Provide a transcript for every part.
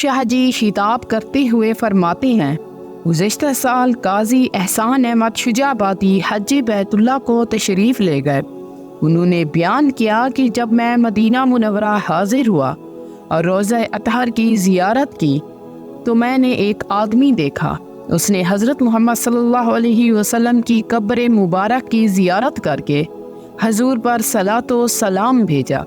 شاہ جی خطاب کرتے ہوئے فرماتے ہیں، گزشتہ سال قاضی احسان احمد شجاع آبادی حج بیت اللہ کو تشریف لے گئے۔ انہوں نے بیان کیا کہ جب میں مدینہ منورہ حاضر ہوا اور روضہ اطہر کی زیارت کی تو میں نے ایک آدمی دیکھا۔ اس نے حضرت محمد صلی اللہ علیہ وسلم کی قبر مبارک کی زیارت کر کے حضور پر صلاۃ و سلام بھیجا،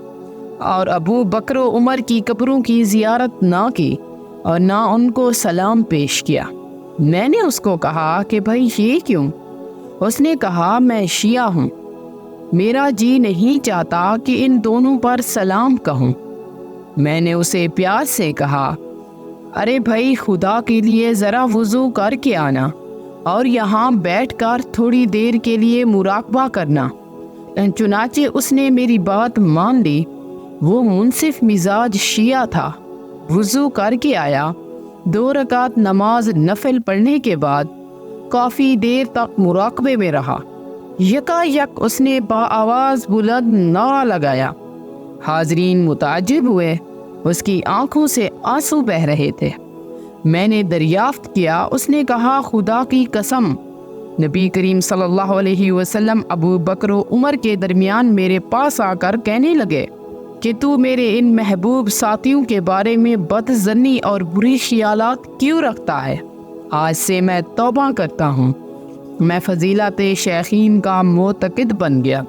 اور ابو بکر و عمر کی قبروں کی زیارت نہ کی اور نہ ان کو سلام پیش کیا۔ میں نے اس کو کہا کہ بھائی یہ کیوں؟ اس نے کہا، میں شیعہ ہوں، میرا جی نہیں چاہتا کہ ان دونوں پر سلام کہوں۔ میں نے اسے پیار سے کہا، ارے بھائی خدا کے لیے ذرا وضو کر کے آنا اور یہاں بیٹھ کر تھوڑی دیر کے لیے مراقبہ کرنا۔ چنانچہ اس نے میری بات مان لی۔ وہ منصف مزاج شیعہ تھا، وضو کر کے آیا، 2 رکعت نماز نفل پڑھنے کے بعد کافی دیر تک مراقبے میں رہا۔ یکایک اس نے بآواز بلند نعرہ لگایا۔ حاضرین متعجب ہوئے، اس کی آنکھوں سے آنسو بہہ رہے تھے۔ میں نے دریافت کیا، اس نے کہا، خدا کی قسم، نبی کریم صلی اللہ علیہ وسلم ابو بکر و عمر کے درمیان میرے پاس آ کر کہنے لگے کہ تو میرے ان محبوب ساتھیوں کے بارے میں بد ظنی اور بری خیالات کیوں رکھتا ہے؟ آج سے میں توبہ کرتا ہوں، میں فضیلت شیخین کا معتقد بن گیا۔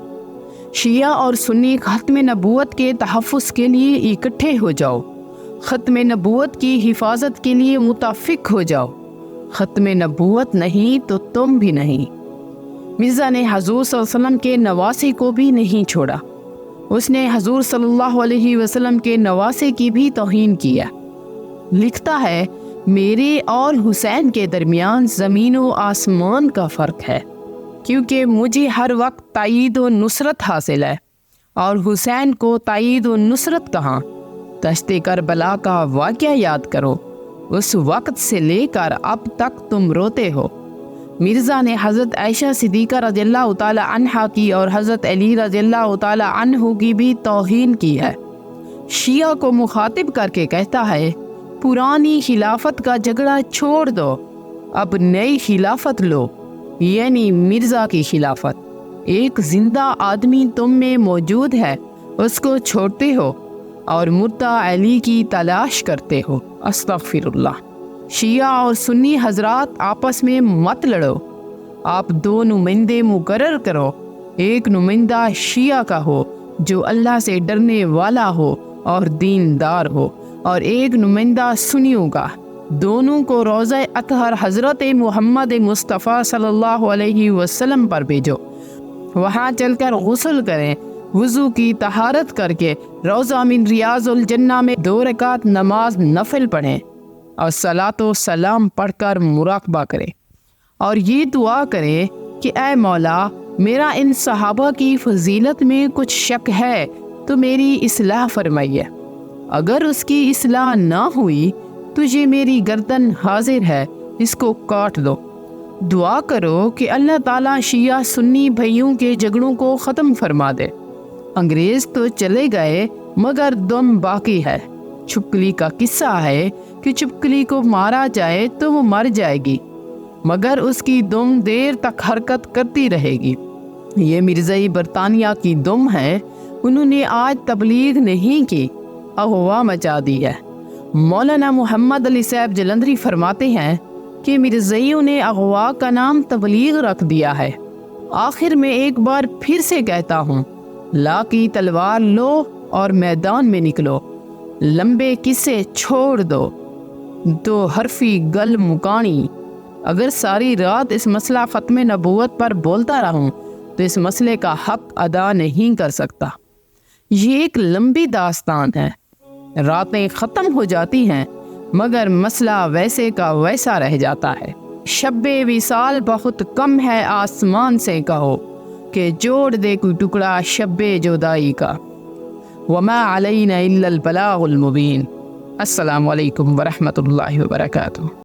شیعہ اور سنی ختم نبوت کے تحفظ کے لیے اکٹھے ہو جاؤ، ختم نبوت کی حفاظت کے لیے متفق ہو جاؤ۔ ختم نبوت نہیں تو تم بھی نہیں۔ مرزا نے حضور صلی اللہ علیہ وسلم کے نواسے کو بھی نہیں چھوڑا۔ اس نے حضور صلی اللہ علیہ وسلم کے نواسے کی بھی توہین کی ہے۔ لکھتا ہے، میرے اور حسین کے درمیان زمین و آسمان کا فرق ہے، کیونکہ مجھے ہر وقت تائید و نصرت حاصل ہے اور حسین کو تائید و نصرت کہاں؟ دشت کربلا کا واقعہ یاد کرو، اس وقت سے لے کر اب تک تم روتے ہو۔ مرزا نے حضرت عائشہ صدیقہ رضی اللہ تعالی عنہا کی اور حضرت علی رضی اللہ تعالی عنہ کی بھی توہین کی ہے۔ شیعہ کو مخاطب کر کے کہتا ہے، پرانی خلافت کا جھگڑا چھوڑ دو، اب نئی خلافت لو، یعنی مرزا کی خلافت۔ ایک زندہ آدمی تم میں موجود ہے، اس کو چھوڑتے ہو اور مردہ علی کی تلاش کرتے ہو۔ استغفر اللہ۔ شیعہ اور سنی حضرات آپس میں مت لڑو، آپ 2 نمائندے مقرر کرو، ایک نمائندہ شیعہ کا ہو جو اللہ سے ڈرنے والا ہو اور دیندار ہو، اور ایک نمائندہ سنیوں کا۔ دونوں کو روضہ اطہر حضرت محمد مصطفیٰ صلی اللہ علیہ وسلم پر بھیجو، وہاں چل کر غسل کریں، وضو کی طہارت کر کے روضہ من ریاض الجنہ میں 2 رکعت نماز نفل پڑھیں اور صلاۃ و سلام پڑھ کر مراقبہ کریں، اور یہ دعا کریں کہ اے مولا، میرا ان صحابہ کی فضیلت میں کچھ شک ہے تو میری اصلاح فرمائیے، اگر اس کی اصلاح نہ ہوئی تو یہ میری گردن حاضر ہے، اس کو کاٹ دو۔ دعا کرو کہ اللہ تعالیٰ شیعہ سنی بھائیوں کے جھگڑوں کو ختم فرما دے۔ انگریز تو چلے گئے مگر دم باقی ہے۔ چھپکلی کا قصہ ہے کہ چھپکلی کو مارا جائے تو وہ مر جائے گی، مگر اس کی دم دیر تک حرکت کرتی رہے گی۔ یہ مرزائی برطانیہ کی دم ہے، انہوں نے آج تبلیغ نہیں کی، اغوا مچا دی ہے۔ مولانا محمد علی صاحب جلندری فرماتے ہیں کہ مرزائیوں نے اغوا کا نام تبلیغ رکھ دیا ہے۔ آخر میں ایک بار پھر سے کہتا ہوں، لا کی تلوار لو اور میدان میں نکلو، لمبے قصے چھوڑ دو، 2 حرفی گل مکانی۔ اگر ساری رات اس مسئلہ ختم نبوت پر بولتا رہوں تو اس مسئلے کا حق ادا نہیں کر سکتا۔ یہ ایک لمبی داستان ہے، راتیں ختم ہو جاتی ہیں مگر مسئلہ ویسے کا ویسا رہ جاتا ہے۔ شب وصال بہت کم ہے آسمان سے کہو، کہ جوڑ دے کوئی ٹکڑا شب جدائی کا۔ وما علینا الا البلاغ المبین۔ السلام علیکم ورحمۃ اللہ وبرکاتہ۔